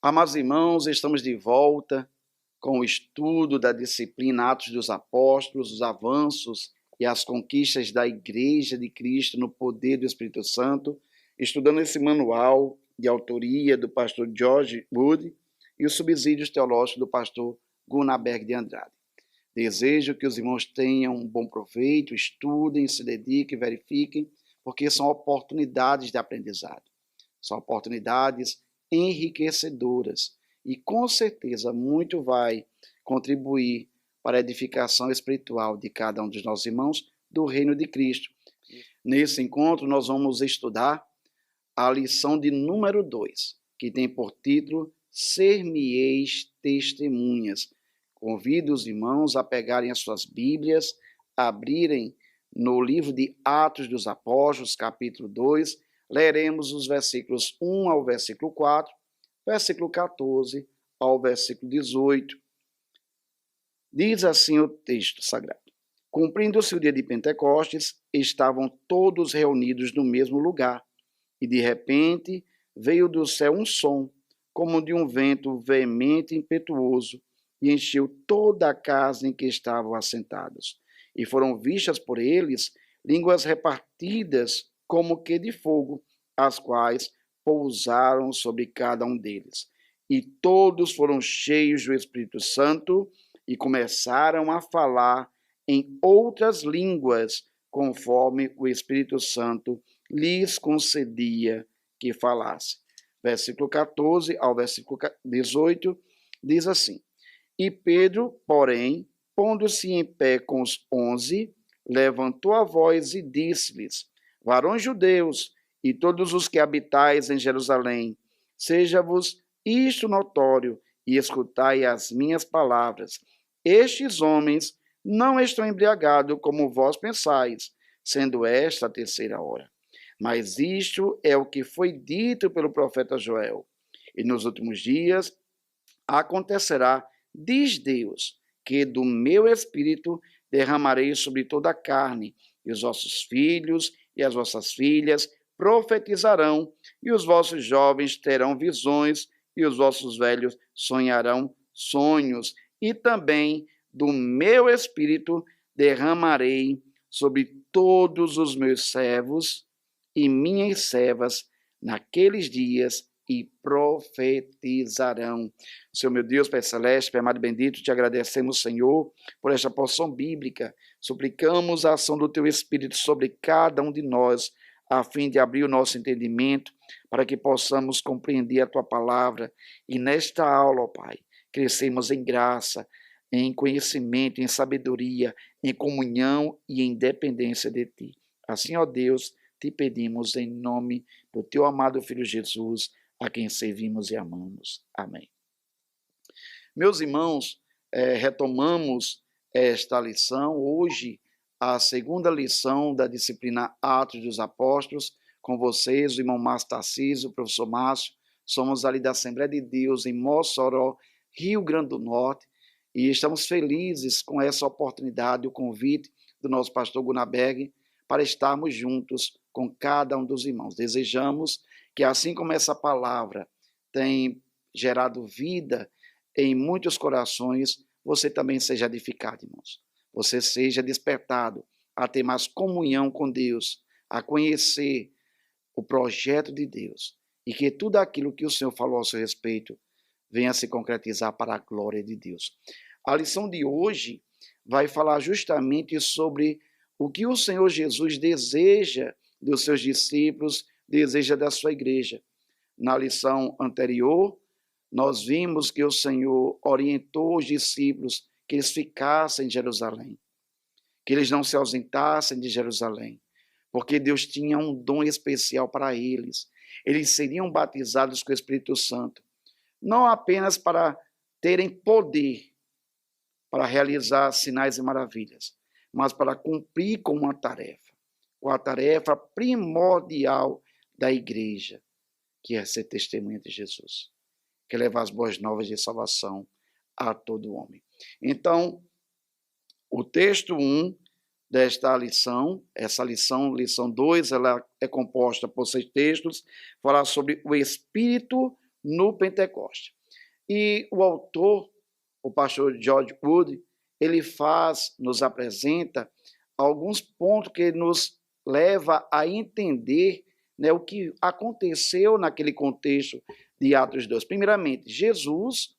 Amados irmãos, estamos de volta com o estudo da disciplina Atos dos Apóstolos, os avanços e as conquistas da Igreja de Cristo no poder do Espírito Santo, estudando esse manual de autoria do pastor George Wood e os subsídios teológicos do pastor Gunaberg de Andrade. Desejo que os irmãos tenham um bom proveito, estudem, se dediquem, verifiquem, porque são oportunidades de aprendizado. São oportunidades enriquecedoras e com certeza muito vai contribuir para a edificação espiritual de cada um dos nossos irmãos do reino de Cristo. Nesse encontro nós vamos estudar a lição de número 2, que tem por título Ser-me-eis testemunhas. Convido os irmãos a pegarem as suas Bíblias, abrirem no livro de Atos dos Apóstolos, capítulo 2, leremos os versículos 1 ao versículo 4, versículo 14 ao versículo 18. Diz assim o texto sagrado: Cumprindo-se o dia de Pentecostes, estavam todos reunidos no mesmo lugar, e de repente veio do céu um som, como de um vento veemente e impetuoso, e encheu toda a casa em que estavam assentados. E foram vistas por eles línguas repartidas como que de fogo, as quais pousaram sobre cada um deles. E todos foram cheios do Espírito Santo e começaram a falar em outras línguas, conforme o Espírito Santo lhes concedia que falasse. Versículo 14 ao versículo 18 diz assim: E Pedro, porém, pondo-se em pé com os 11, levantou a voz e disse-lhes: Varões judeus, e todos os que habitais em Jerusalém, seja-vos isto notório, e escutai as minhas palavras. Estes homens não estão embriagados como vós pensais, sendo esta a terceira hora. Mas isto é o que foi dito pelo profeta Joel. E nos últimos dias acontecerá, diz Deus, que do meu espírito derramarei sobre toda a carne, e os vossos filhos e as vossas filhas profetizarão, e os vossos jovens terão visões, e os vossos velhos sonharão sonhos, e também do meu espírito derramarei sobre todos os meus servos e minhas servas naqueles dias, e profetizarão. Senhor meu Deus, Pai Celeste, Pai amado e bendito, te agradecemos, Senhor, por esta porção bíblica. Suplicamos a ação do Teu Espírito sobre cada um de nós, a fim de abrir o nosso entendimento, para que possamos compreender a Tua palavra. E nesta aula, ó Pai, crescemos em graça, em conhecimento, em sabedoria, em comunhão e em dependência de Ti. Assim, ó Deus, te pedimos em nome do Teu amado Filho Jesus, a quem servimos e amamos. Amém. Meus irmãos, retomamos esta lição, hoje a segunda lição da disciplina Atos dos Apóstolos, com vocês, o irmão Márcio Tarcísio, o professor Márcio, somos ali da Assembleia de Deus em Mossoró, Rio Grande do Norte, e estamos felizes com essa oportunidade, o convite do nosso pastor Gunaberg, para estarmos juntos com cada um dos irmãos. Desejamos que, assim como essa palavra tem gerado vida em muitos corações, você também seja edificado, irmãos. Você seja despertado a ter mais comunhão com Deus, a conhecer o projeto de Deus, e que tudo aquilo que o Senhor falou a seu respeito venha se concretizar para a glória de Deus. A lição de hoje vai falar justamente sobre o que o Senhor Jesus deseja dos seus discípulos, deseja da sua igreja. Na lição anterior, nós vimos que o Senhor orientou os discípulos que eles ficassem em Jerusalém, que eles não se ausentassem de Jerusalém, porque Deus tinha um dom especial para eles. Eles seriam batizados com o Espírito Santo, não apenas para terem poder para realizar sinais e maravilhas, mas para cumprir com uma tarefa, com a tarefa primordial da igreja, que é ser testemunha de Jesus, que é levar as boas novas de salvação a todo homem. Então, o texto 1 desta lição, essa lição 2, ela é composta por 6 textos, fala sobre o Espírito no Pentecoste. E o autor, o pastor George Wood, ele nos apresenta alguns pontos que nos leva a entender, né, o que aconteceu naquele contexto de Atos 2. Primeiramente, Jesus,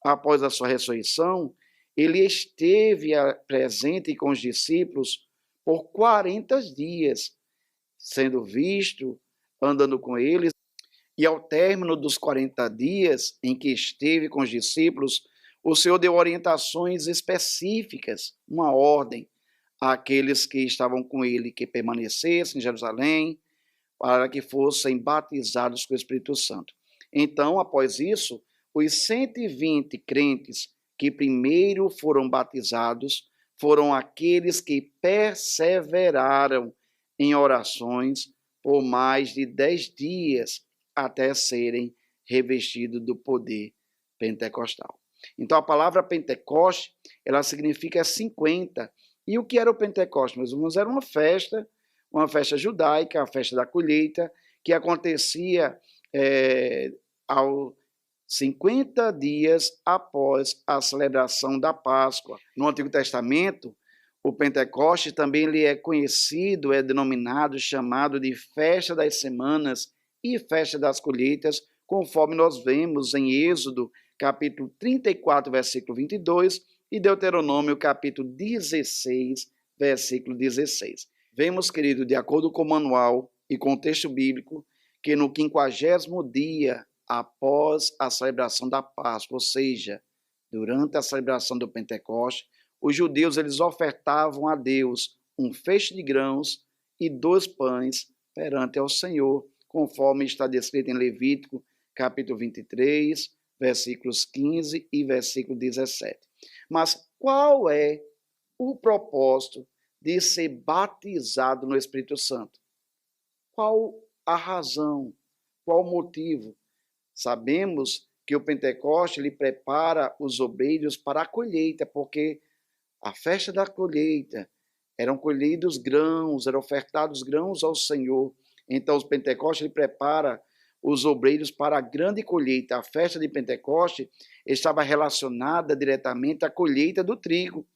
após a sua ressurreição, ele esteve presente com os discípulos por 40 dias, sendo visto, andando com eles, e ao término dos 40 dias em que esteve com os discípulos, o Senhor deu orientações específicas, uma ordem àqueles que estavam com ele, que permanecessem em Jerusalém, para que fossem batizados com o Espírito Santo. Então, após isso, os 120 crentes que primeiro foram batizados foram aqueles que perseveraram em orações por mais de 10 dias, até serem revestidos do poder pentecostal. Então, a palavra Pentecoste, ela significa 50. E o que era o Pentecoste, meus irmãos? Era uma festa judaica, a festa da colheita, que acontecia aos 50 dias após a celebração da Páscoa. No Antigo Testamento, o Pentecoste também ele é conhecido, é denominado, chamado de Festa das Semanas e Festa das Colheitas, conforme nós vemos em Êxodo, capítulo 34, versículo 22, e Deuteronômio, capítulo 16, versículo 16. Vemos, querido, de acordo com o manual e contexto bíblico, que no 50º dia após a celebração da Páscoa, ou seja, durante a celebração do Pentecoste, os judeus eles ofertavam a Deus um feixe de grãos e 2 pães perante ao Senhor, conforme está descrito em Levítico, capítulo 23, versículos 15 e versículo 17. Mas qual é o propósito de ser batizado no Espírito Santo? Qual a razão? Qual o motivo? Sabemos que o Pentecoste ele prepara os obreiros para a colheita, porque a festa da colheita eram colhidos grãos, eram ofertados grãos ao Senhor. Então, o Pentecoste ele prepara os obreiros para a grande colheita. A festa de Pentecoste estava relacionada diretamente à colheita do trigo.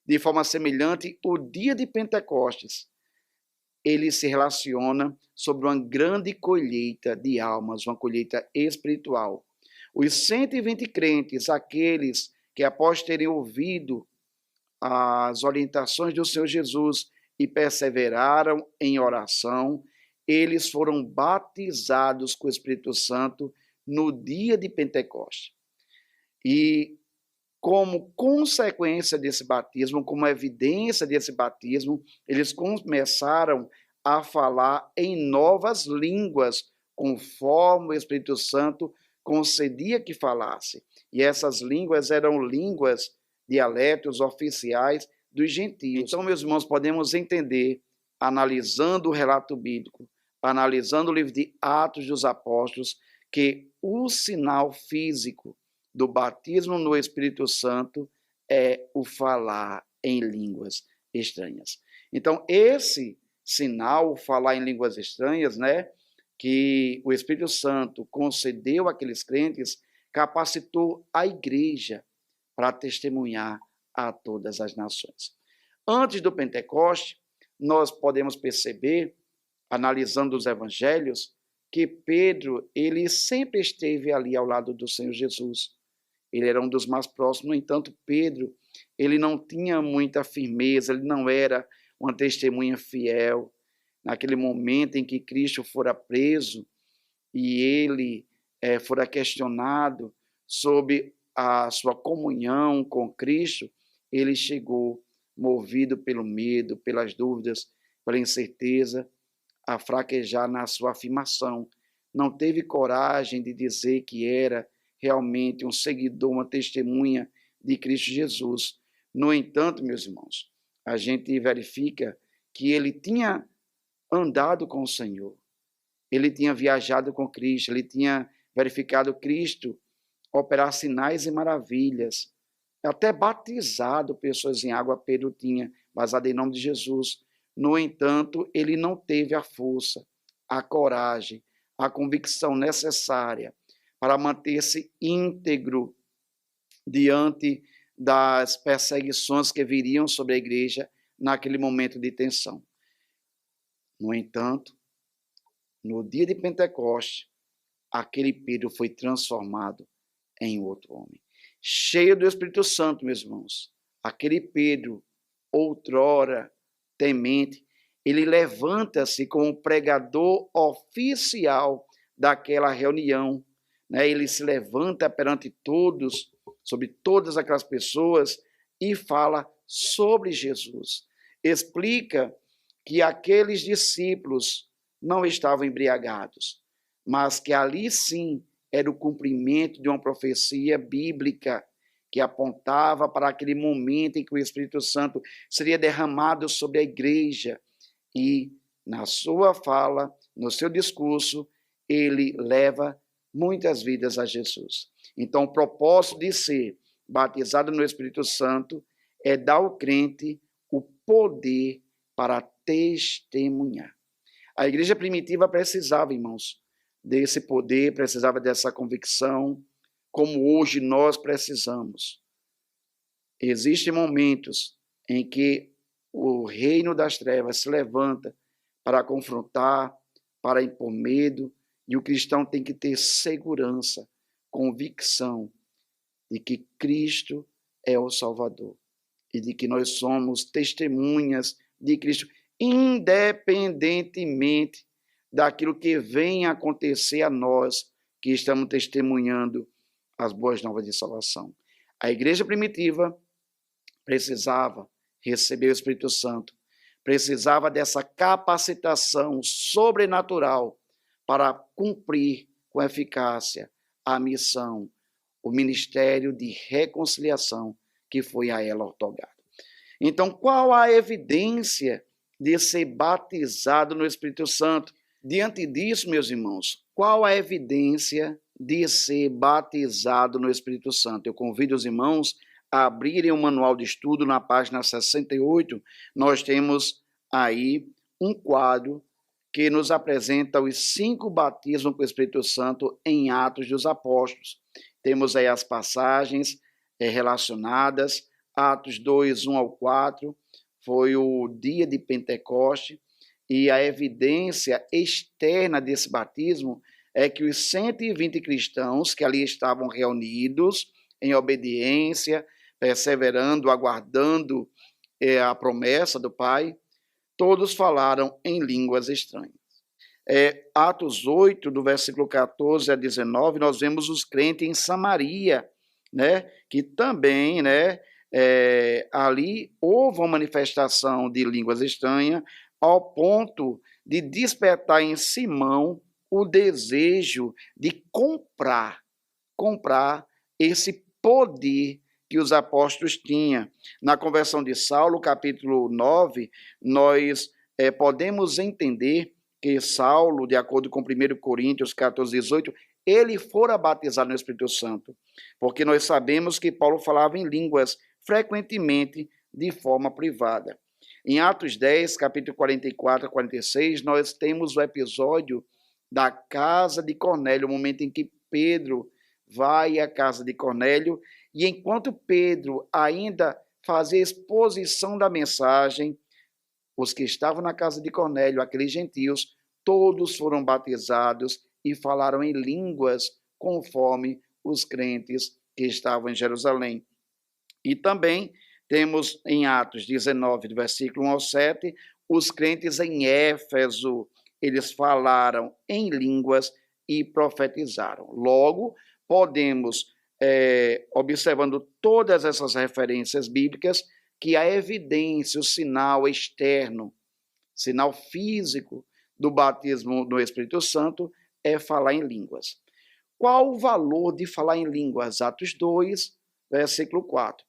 De forma semelhante, o dia de Pentecostes, ele se relaciona sobre uma grande colheita de almas, uma colheita espiritual. Os 120 crentes, aqueles que após terem ouvido as orientações do Senhor Jesus e perseveraram em oração, eles foram batizados com o Espírito Santo no dia de Pentecoste. E como consequência desse batismo, como evidência desse batismo, eles começaram a falar em novas línguas, conforme o Espírito Santo concedia que falasse. E essas línguas eram línguas, dialetos oficiais dos gentios. Então, meus irmãos, podemos entender, analisando o relato bíblico, analisando o livro de Atos dos Apóstolos, que o sinal físico do batismo no Espírito Santo é o falar em línguas estranhas. Então, esse sinal, o falar em línguas estranhas, né, que o Espírito Santo concedeu àqueles crentes, capacitou a igreja para testemunhar a todas as nações. Antes do Pentecoste, nós podemos perceber, analisando os evangelhos, que Pedro, ele sempre esteve ali ao lado do Senhor Jesus. Ele era um dos mais próximos. No entanto, Pedro, ele não tinha muita firmeza, ele não era uma testemunha fiel. Naquele momento em que Cristo fora preso e ele fora questionado sobre a sua comunhão com Cristo, ele chegou movido pelo medo, pelas dúvidas, pela incerteza, a fraquejar na sua afirmação. Não teve coragem de dizer que era realmente um seguidor, uma testemunha de Cristo Jesus. No entanto, meus irmãos, a gente verifica que ele tinha andado com o Senhor, ele tinha viajado com Cristo, ele tinha verificado Cristo operar sinais e maravilhas, até batizado pessoas em água, Pedro tinha, baseado em nome de Jesus. No entanto, ele não teve a força, a coragem, a convicção necessária para manter-se íntegro diante das perseguições que viriam sobre a igreja naquele momento de tensão. No entanto, no dia de Pentecostes, aquele Pedro foi transformado em outro homem, cheio do Espírito Santo, meus irmãos. Aquele Pedro, outrora temente, ele levanta-se como pregador oficial daquela reunião, né? Ele se levanta perante todos, sobre todas aquelas pessoas, e fala sobre Jesus. Explica que aqueles discípulos não estavam embriagados, mas que ali sim era o cumprimento de uma profecia bíblica que apontava para aquele momento em que o Espírito Santo seria derramado sobre a igreja. E na sua fala, no seu discurso, ele leva muitas vidas a Jesus. Então, o propósito de ser batizado no Espírito Santo é dar ao crente o poder para testemunhar. A igreja primitiva precisava, irmãos, desse poder, precisava dessa convicção, como hoje nós precisamos. Existem momentos em que o reino das trevas se levanta para confrontar, para impor medo, e o cristão tem que ter segurança, convicção de que Cristo é o Salvador e de que nós somos testemunhas de Cristo, independentemente daquilo que vem a acontecer a nós que estamos testemunhando as boas novas de salvação. A igreja primitiva precisava receber o Espírito Santo, precisava dessa capacitação sobrenatural para cumprir com eficácia a missão, o ministério de reconciliação que foi a ela otorgado. Então, qual a evidência de ser batizado no Espírito Santo? Diante disso, meus irmãos, qual a evidência de ser batizado no Espírito Santo? Eu convido os irmãos a abrirem o manual de estudo na página 68. Nós temos aí um quadro que nos apresenta os 5 batismos com o Espírito Santo em Atos dos Apóstolos. Temos aí as passagens relacionadas. Atos 2, 1 ao 4, foi o dia de Pentecoste, e a evidência externa desse batismo é que os 120 cristãos que ali estavam reunidos em obediência, perseverando, aguardando a promessa do Pai, todos falaram em línguas estranhas. Atos 8, do versículo 14 a 19, nós vemos os crentes em Samaria, né, que também, né, ali houve uma manifestação de línguas estranhas, ao ponto de despertar em Simão o desejo de comprar esse poder que os apóstolos tinham. Na conversão de Saulo, capítulo 9, nós podemos entender que Saulo, de acordo com 1 Coríntios 14, 18, ele fora batizado no Espírito Santo, porque nós sabemos que Paulo falava em línguas frequentemente de forma privada. Em Atos 10, capítulo 44 a 46, nós temos o episódio da casa de Cornélio, o momento em que Pedro vai à casa de Cornélio, e enquanto Pedro ainda fazia exposição da mensagem, os que estavam na casa de Cornélio, aqueles gentios, todos foram batizados e falaram em línguas conforme os crentes que estavam em Jerusalém. E também temos em Atos 19, do versículo 1 ao 7, os crentes em Éfeso, eles falaram em línguas e profetizaram. Logo, podemos, observando todas essas referências bíblicas, que a evidência, o sinal externo, sinal físico do batismo no Espírito Santo é falar em línguas. Qual o valor de falar em línguas? Atos 2, versículo 4.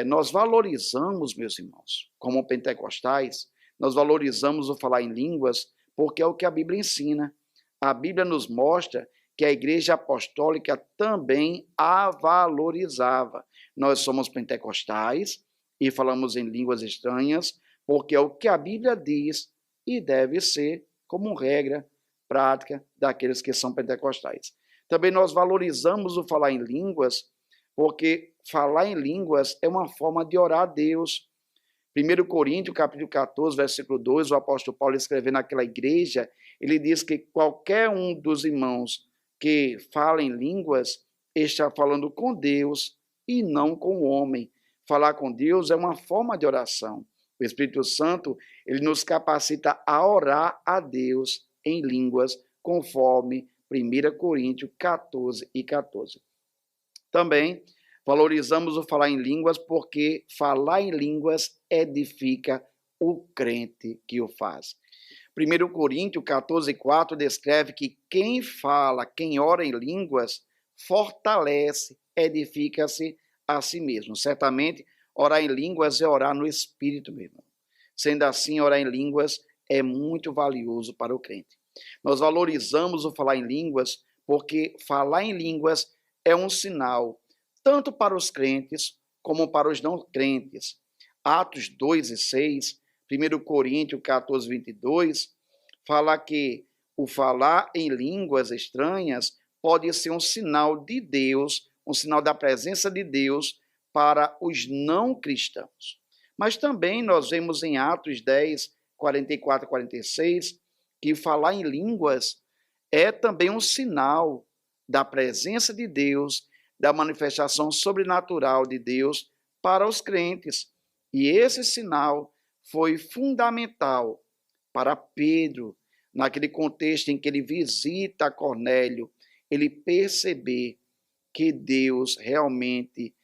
Nós valorizamos, meus irmãos, como pentecostais, nós valorizamos o falar em línguas porque é o que a Bíblia ensina. A Bíblia nos mostra que a igreja apostólica também a valorizava. Nós somos pentecostais e falamos em línguas estranhas porque é o que a Bíblia diz e deve ser como regra prática daqueles que são pentecostais. Também nós valorizamos o falar em línguas, porque falar em línguas é uma forma de orar a Deus. 1 Coríntios, capítulo 14, versículo 2, o apóstolo Paulo escrevendo naquela igreja, ele diz que qualquer um dos irmãos que fala em línguas está falando com Deus e não com o homem. Falar com Deus é uma forma de oração. O Espírito Santo, ele nos capacita a orar a Deus em línguas, conforme 1 Coríntios 14 e 14. Também valorizamos o falar em línguas porque falar em línguas edifica o crente que o faz. 1 Coríntios 14, 4 descreve que quem fala, quem ora em línguas, fortalece, edifica-se a si mesmo. Certamente, orar em línguas é orar no Espírito mesmo. Sendo assim, orar em línguas é muito valioso para o crente. Nós valorizamos o falar em línguas porque falar em línguas é um sinal tanto para os crentes como para os não crentes. Atos 2 e 6, 1 Coríntios 14, 22, fala que o falar em línguas estranhas pode ser um sinal de Deus, um sinal da presença de Deus para os não cristãos. Mas também nós vemos em Atos 10, 44 e 46, que falar em línguas é também um sinal da presença de Deus, da manifestação sobrenatural de Deus para os crentes. E esse sinal foi fundamental para Pedro, naquele contexto em que ele visita Cornélio, ele perceber que Deus realmente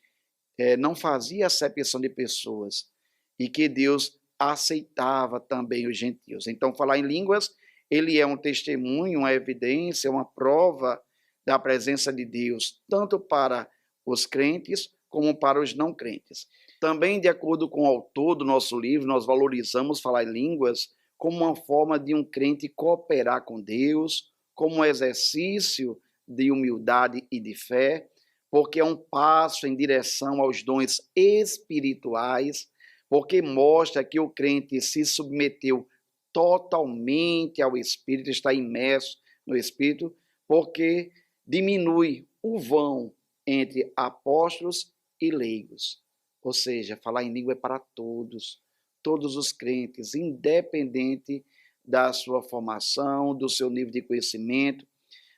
não fazia acepção de pessoas e que Deus aceitava também os gentios. Então, falar em línguas, ele é um testemunho, uma evidência, uma prova da presença de Deus, tanto para os crentes como para os não crentes. Também, de acordo com o autor do nosso livro, nós valorizamos falar em línguas como uma forma de um crente cooperar com Deus, como um exercício de humildade e de fé, porque é um passo em direção aos dons espirituais, porque mostra que o crente se submeteu totalmente ao Espírito, está imerso no Espírito, porque diminui o vão entre apóstolos e leigos. Ou seja, falar em língua é para todos, todos os crentes, independente da sua formação, do seu nível de conhecimento,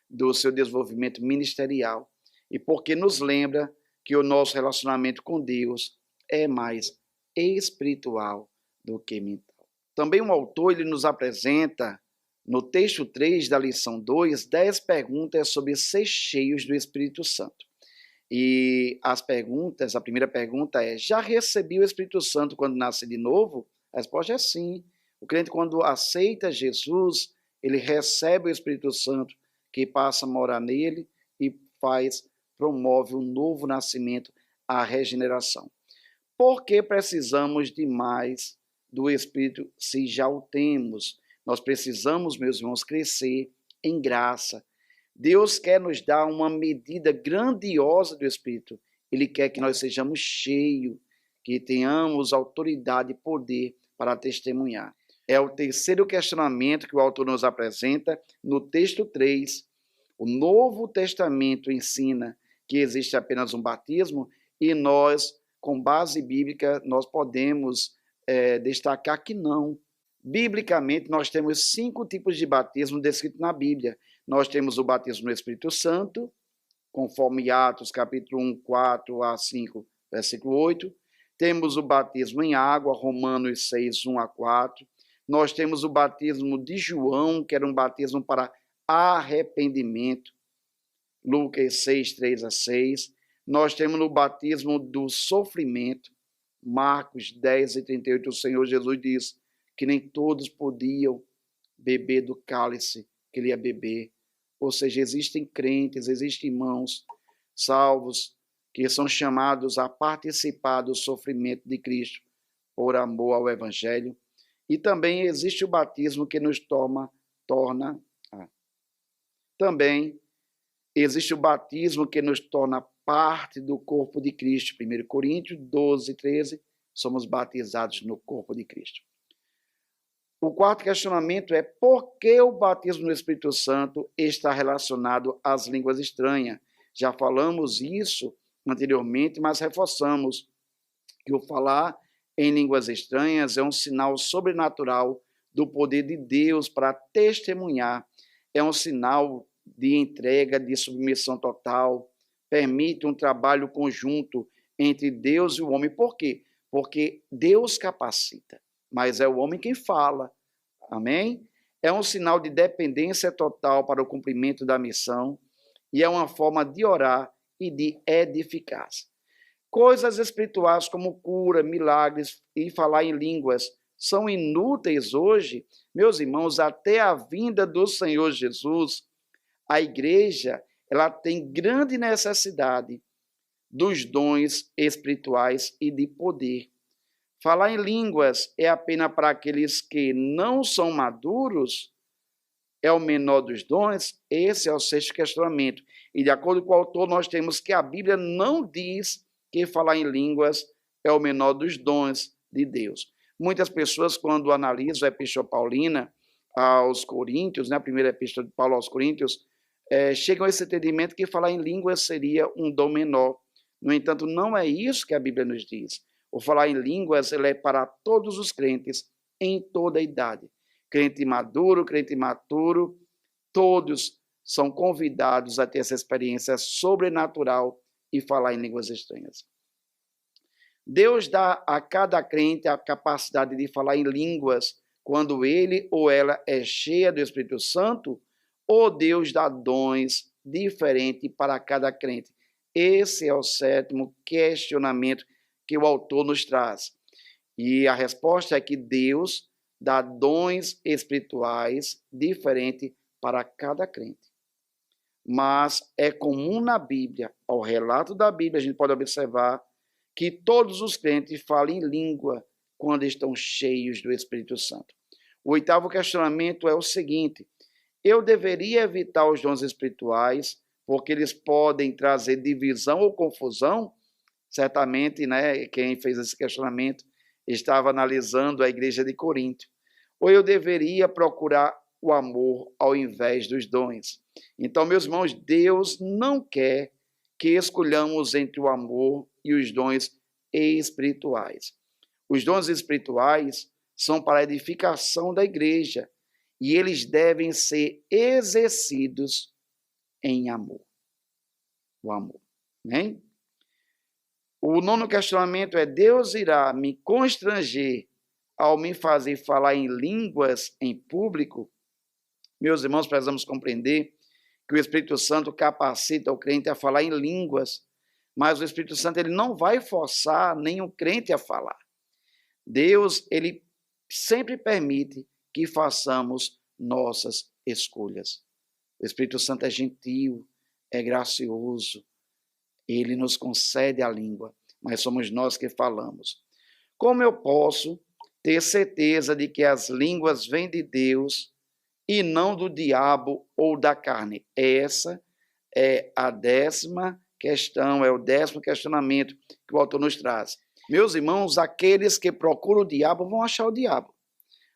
do seu desenvolvimento ministerial. E porque nos lembra que o nosso relacionamento com Deus é mais espiritual do que mental. Também o autor ele nos apresenta, no texto 3 da lição 2, 10 perguntas sobre ser cheios do Espírito Santo. E as perguntas, a primeira pergunta é: já recebi o Espírito Santo quando nasce de novo? A resposta é sim. O crente, quando aceita Jesus, ele recebe o Espírito Santo, que passa a morar nele e promove um novo nascimento, a regeneração. Por que precisamos de mais do Espírito se já o temos? Nós precisamos, meus irmãos, crescer em graça. Deus quer nos dar uma medida grandiosa do Espírito. Ele quer que nós sejamos cheios, que tenhamos autoridade e poder para testemunhar. É o terceiro questionamento que o autor nos apresenta no texto 3. O Novo Testamento ensina que existe apenas um batismo e nós, com base bíblica, nós podemos destacar que não. Biblicamente, nós temos 5 tipos de batismo descritos na Bíblia. Nós temos o batismo no Espírito Santo, conforme Atos, capítulo 1, 4 a 5, versículo 8. Temos o batismo em água, Romanos 6, 1 a 4. Nós temos o batismo de João, que era um batismo para arrependimento, Lucas 6, 3 a 6. Nós temos o batismo do sofrimento, Marcos 10 e 38. O Senhor Jesus diz que nem todos podiam beber do cálice que ele ia beber. Ou seja, existem crentes, existem irmãos salvos que são chamados a participar do sofrimento de Cristo por amor ao Evangelho. E também existe o batismo que nos Também existe o batismo que nos torna parte do corpo de Cristo. 1 Coríntios 12, 13, somos batizados no corpo de Cristo. O quarto questionamento é por que o batismo no Espírito Santo está relacionado às línguas estranhas? Já falamos isso anteriormente, mas reforçamos que o falar em línguas estranhas é um sinal sobrenatural do poder de Deus para testemunhar. É um sinal de entrega, de submissão total, permite um trabalho conjunto entre Deus e o homem. Por quê? Porque Deus capacita, mas é o homem quem fala. Amém? É um sinal de dependência total para o cumprimento da missão e é uma forma de orar e de edificar. Coisas espirituais como cura, milagres e falar em línguas são inúteis hoje, meus irmãos, até a vinda do Senhor Jesus. A igreja, ela tem grande necessidade dos dons espirituais e de poder. Falar em línguas é apenas para aqueles que não são maduros? É o menor dos dons? Esse é o sexto questionamento. E de acordo com o autor, nós temos que a Bíblia não diz que falar em línguas é o menor dos dons de Deus. Muitas pessoas, quando analisam a Epístola Paulina aos Coríntios, a primeira Epístola de Paulo aos Coríntios, chegam a esse entendimento que falar em línguas seria um dom menor. No entanto, não é isso que a Bíblia nos diz. O falar em línguas ele é para todos os crentes, em toda a idade. Crente maduro, crente imaturo, todos são convidados a ter essa experiência sobrenatural e falar em línguas estranhas. Deus dá a cada crente a capacidade de falar em línguas quando ele ou ela é cheia do Espírito Santo, ou Deus dá dons diferentes para cada crente. Esse é o sétimo questionamento que o autor nos traz. E a resposta é que Deus dá dons espirituais diferentes para cada crente. Mas é comum na Bíblia, ao relato da Bíblia, a gente pode observar que todos os crentes falam em língua quando estão cheios do Espírito Santo. O oitavo questionamento é o seguinte: eu deveria evitar os dons espirituais porque eles podem trazer divisão ou confusão? Certamente, quem fez esse questionamento estava analisando a igreja de Corinto. Ou eu deveria procurar o amor ao invés dos dons? Então, meus irmãos, Deus não quer que escolhamos entre o amor e os dons espirituais. Os dons espirituais são para a edificação da igreja e eles devem ser exercidos em amor. O amor. Amém? O nono questionamento é: Deus irá me constranger ao me fazer falar em línguas em público? Meus irmãos, precisamos compreender que o Espírito Santo capacita o crente a falar em línguas, mas o Espírito Santo ele não vai forçar nenhum crente a falar. Deus, ele sempre permite que façamos nossas escolhas. O Espírito Santo é gentil, é gracioso, ele nos concede a língua, mas somos nós que falamos. Como eu posso ter certeza de que as línguas vêm de Deus e não do diabo ou da carne? Essa é a décima questão, é o décimo questionamento que o autor nos traz. Meus irmãos, aqueles que procuram o diabo vão achar o diabo,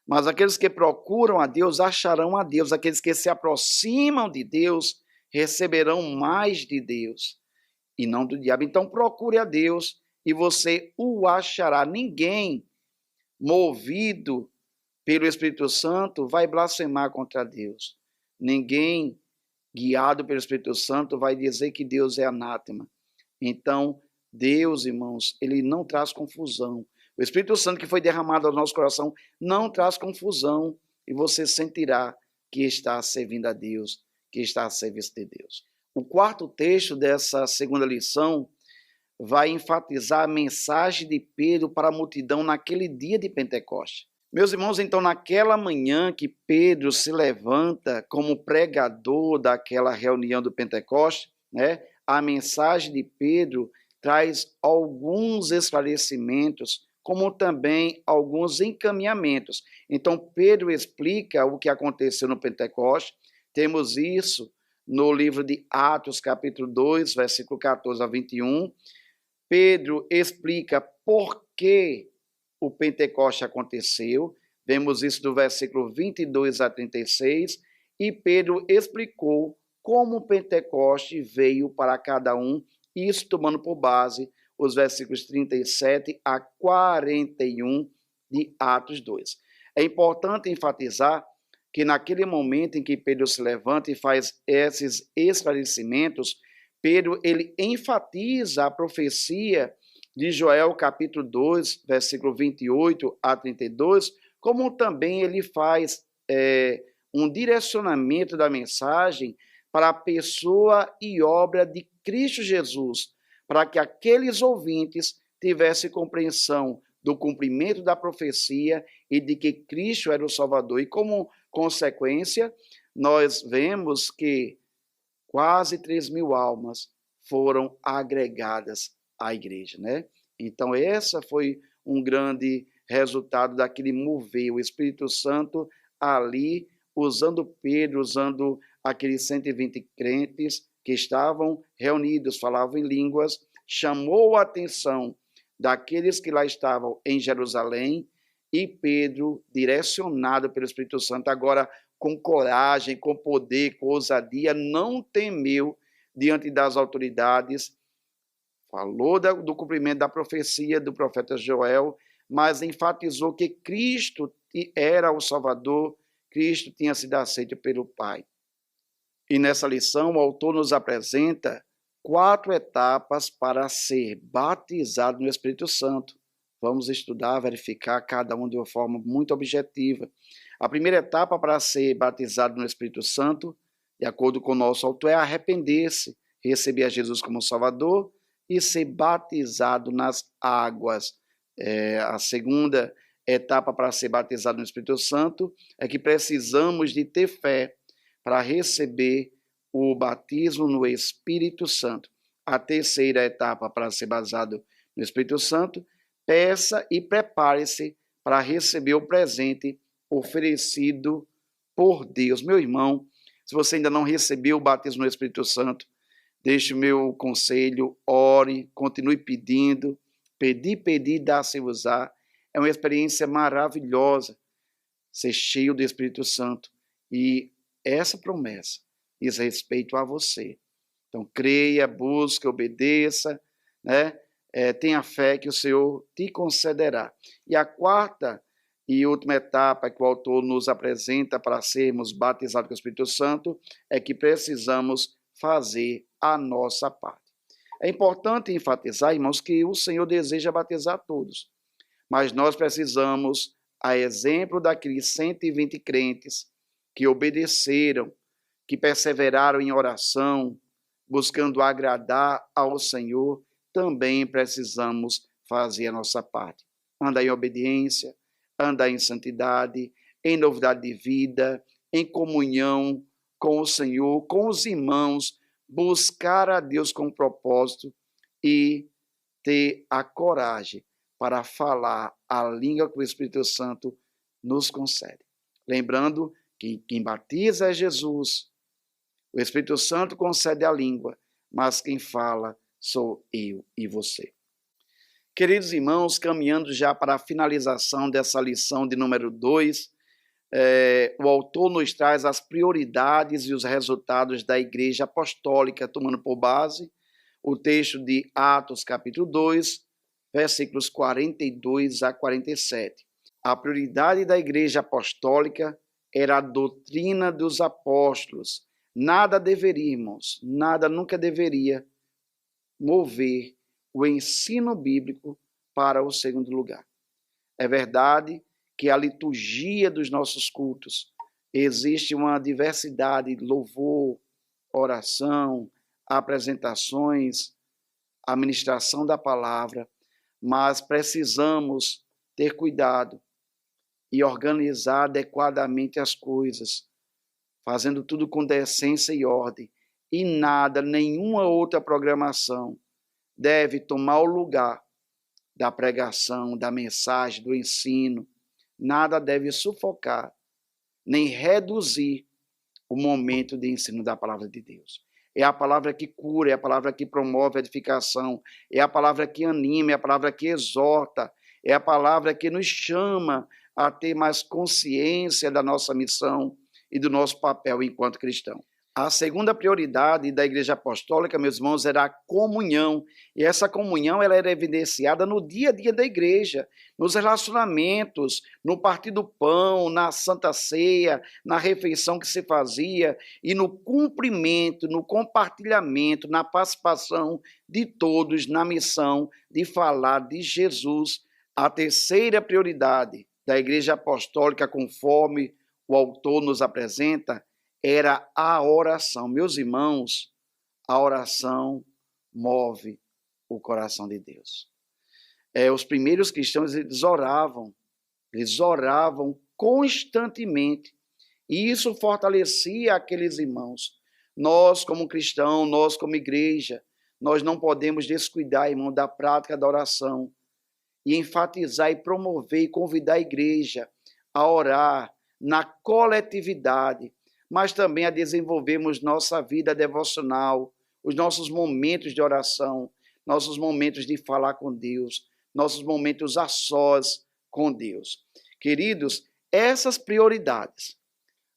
mas aqueles que procuram a Deus acharão a Deus. Aqueles que se aproximam de Deus receberão mais de Deus e não do diabo. Então procure a Deus e você o achará. Ninguém movido pelo Espírito Santo vai blasfemar contra Deus. Ninguém guiado pelo Espírito Santo vai dizer que Deus é anátema. Então, Deus, irmãos, ele não traz confusão. O Espírito Santo que foi derramado ao nosso coração não traz confusão e você sentirá que está servindo a Deus, que está a serviço de Deus. O quarto texto dessa segunda lição vai enfatizar a mensagem de Pedro para a multidão naquele dia de Pentecostes. Meus irmãos, então naquela manhã que Pedro se levanta como pregador daquela reunião do Pentecostes, a mensagem de Pedro traz alguns esclarecimentos, como também alguns encaminhamentos. Então Pedro explica o que aconteceu no Pentecostes. Temos isso no livro de Atos, capítulo 2, versículo 14 a 21. Pedro explica por que o Pentecoste aconteceu. Vemos isso do versículo 22 a 36, e Pedro explicou como o Pentecoste veio para cada um, isso tomando por base os versículos 37 a 41 de Atos 2. É importante enfatizar que naquele momento em que Pedro se levanta e faz esses esclarecimentos, Pedro ele enfatiza a profecia de Joel capítulo 2, versículo 28 a 32, como também ele faz um direcionamento da mensagem para a pessoa e obra de Cristo Jesus, para que aqueles ouvintes tivessem compreensão do cumprimento da profecia e de que Cristo era o Salvador. E como consequência, nós vemos que quase 3.000 almas foram agregadas à igreja, né? Então, essa foi um grande resultado daquele mover, o Espírito Santo ali, usando Pedro, usando aqueles 120 crentes que estavam reunidos, falavam em línguas, chamou a atenção daqueles que lá estavam em Jerusalém, e Pedro, direcionado pelo Espírito Santo, agora com coragem, com poder, com ousadia, não temeu diante das autoridades, falou do cumprimento da profecia do profeta Joel, mas enfatizou que Cristo era o Salvador, Cristo tinha sido aceito pelo Pai. E nessa lição, o autor nos apresenta 4 etapas para ser batizado no Espírito Santo. Vamos estudar, verificar cada um de uma forma muito objetiva. A primeira etapa para ser batizado no Espírito Santo, de acordo com o nosso autor, é arrepender-se, receber a Jesus como Salvador e ser batizado nas águas. A segunda etapa para ser batizado no Espírito Santo é que precisamos de ter fé para receber o batismo no Espírito Santo. A terceira etapa para ser batizado no Espírito Santo, peça e prepare-se para receber o presente oferecido por Deus. Meu irmão, se você ainda não recebeu o batismo no Espírito Santo, deixe o meu conselho, ore, continue pedindo, pedir, dá-se-vos-á. É uma experiência maravilhosa ser cheio do Espírito Santo, e essa promessa diz respeito a você. Então, creia, busque, obedeça, né? Tenha fé que o Senhor te concederá. E a quarta e última etapa que o autor nos apresenta para sermos batizados com o Espírito Santo é que precisamos fazer a nossa parte. É importante enfatizar, irmãos, que o Senhor deseja batizar todos, mas nós precisamos, a exemplo daqueles 120 crentes que obedeceram, que perseveraram em oração, buscando agradar ao Senhor, também precisamos fazer a nossa parte. Andar em obediência, andar em santidade, em novidade de vida, em comunhão com o Senhor, com os irmãos, buscar a Deus com propósito e ter a coragem para falar a língua que o Espírito Santo nos concede. Lembrando que quem batiza é Jesus, o Espírito Santo concede a língua, mas quem fala sou eu e você. Queridos irmãos, caminhando já para a finalização dessa lição de número 2, o autor nos traz as prioridades e os resultados da Igreja Apostólica, tomando por base o texto de Atos, capítulo 2, versículos 42 a 47. A prioridade da Igreja Apostólica era a doutrina dos apóstolos. Nada nunca deveria mover o ensino bíblico para o segundo lugar. É verdade que a liturgia dos nossos cultos existe uma diversidade de louvor, oração, apresentações, a ministração da palavra, mas precisamos ter cuidado e organizar adequadamente as coisas, fazendo tudo com decência e ordem, e nenhuma outra programação deve tomar o lugar da pregação, da mensagem, do ensino. Nada deve sufocar, nem reduzir o momento de ensino da palavra de Deus. É a palavra que cura, é a palavra que promove a edificação, é a palavra que anima, é a palavra que exorta, é a palavra que nos chama a ter mais consciência da nossa missão e do nosso papel enquanto cristão. A segunda prioridade da Igreja Apostólica, meus irmãos, era a comunhão. E essa comunhão ela era evidenciada no dia a dia da igreja, nos relacionamentos, no partir do pão, na Santa Ceia, na refeição que se fazia e no cumprimento, no compartilhamento, na participação de todos na missão de falar de Jesus. A terceira prioridade da Igreja Apostólica, conforme o autor nos apresenta, era a oração. Meus irmãos, a oração move o coração de Deus. Os primeiros cristãos, eles oravam constantemente, e isso fortalecia aqueles irmãos. Nós, como cristãos, nós, como igreja, nós não podemos descuidar, irmão, da prática da oração, e enfatizar e promover e convidar a igreja a orar na coletividade, mas também a desenvolvermos nossa vida devocional, os nossos momentos de oração, nossos momentos de falar com Deus, nossos momentos a sós com Deus. Queridos, essas prioridades,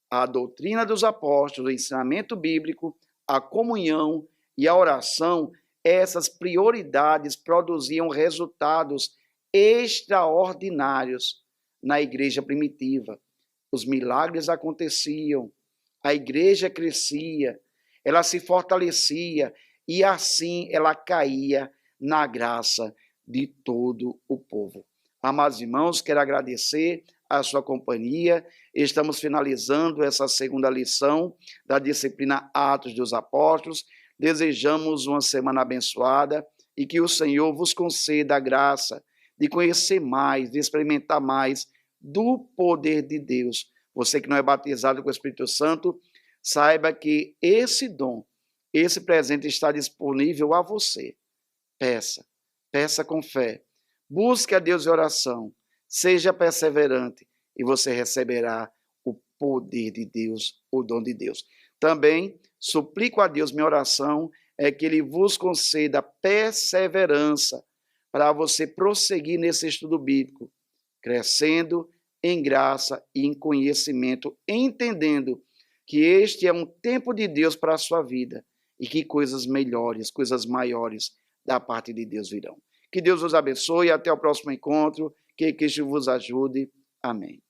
a doutrina dos apóstolos, o ensinamento bíblico, a comunhão e a oração, essas prioridades produziam resultados extraordinários na igreja primitiva. Os milagres aconteciam, a igreja crescia, ela se fortalecia e assim ela caía na graça de todo o povo. Amados irmãos, quero agradecer a sua companhia. Estamos finalizando essa segunda lição da disciplina Atos dos Apóstolos. Desejamos uma semana abençoada e que o Senhor vos conceda a graça de conhecer mais, de experimentar mais do poder de Deus. Você que não é batizado com o Espírito Santo, saiba que esse dom, esse presente está disponível a você. Peça com fé. Busque a Deus em oração. Seja perseverante e você receberá o poder de Deus, o dom de Deus. Também suplico a Deus, minha oração é que Ele vos conceda perseverança para você prosseguir nesse estudo bíblico, crescendo em graça e em conhecimento, entendendo que este é um tempo de Deus para a sua vida e que coisas melhores, coisas maiores da parte de Deus virão. Que Deus os abençoe e até o próximo encontro, que Cristo vos ajude. Amém.